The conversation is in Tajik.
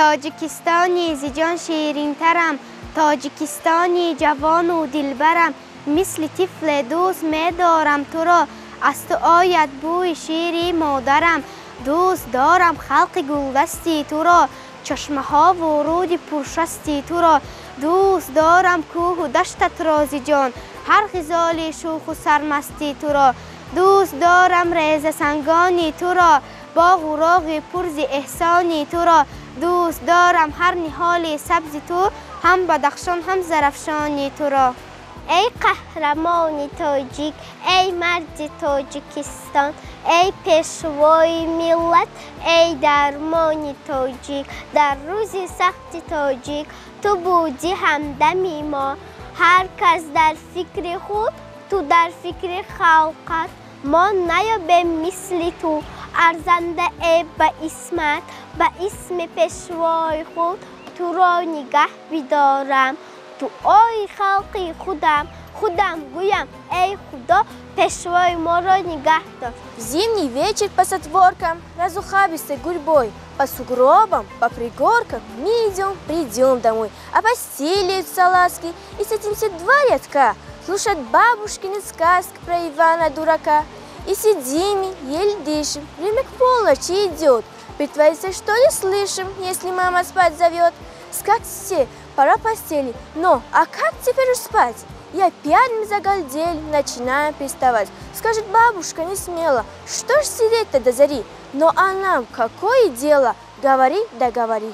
تاجیکستانی ز جان شیرین ترم، تاجیکستانی جوان و دلبرم، مثل طفل دوست می دارم تو را، از تو آید بوی شیر مادرم. دوست دارم خلق گلدستی تو را، چشمه ها و رود پرشستی تو را. دوست دارم کوه و دشتت را ز جان، هر غزال شوخ و سرمستی تو را. دوست دارم ریزه سنگانی تو را، باغ و راغ پر ز احسانی تو را. دوست دارم هر نهال سبز تو، هم بدخشان هم زرفشانی تو را. ای قهرمان تاجیک، ای مرد تاجیکستان، ای پیشوای ملت، ای درمان تاجیک. در روز سخت تاجیک تو بودی همدم ما، هر کس در فکر خود، تو در فکر خلقت. ما نیابیم مثل تو ارزنده ای به اسمت، به اسم پیشوای خود تو را نگه بدارم. تو آی خلقی خودم گویم ای خدا، پیشوای ما را нигах дор. В зимний вечер по сотворкам, разухабистой гурьбой, по сугробам, по пригоркам мы придем домой. А постелятся ласки и садимся два рядка, слушать бабушкины сказки про Ивана дурака. И сидим, еле дышим, время к полночи идет. Притвориться, что не слышим, если мама спать зовет. Скатите, пора постели, но а как теперь уж спать? И опять мы загалдели, начинаем приставать. Скажет бабушка не смело, что ж сидеть-то до зари? Но а нам какое дело? Говори да говори.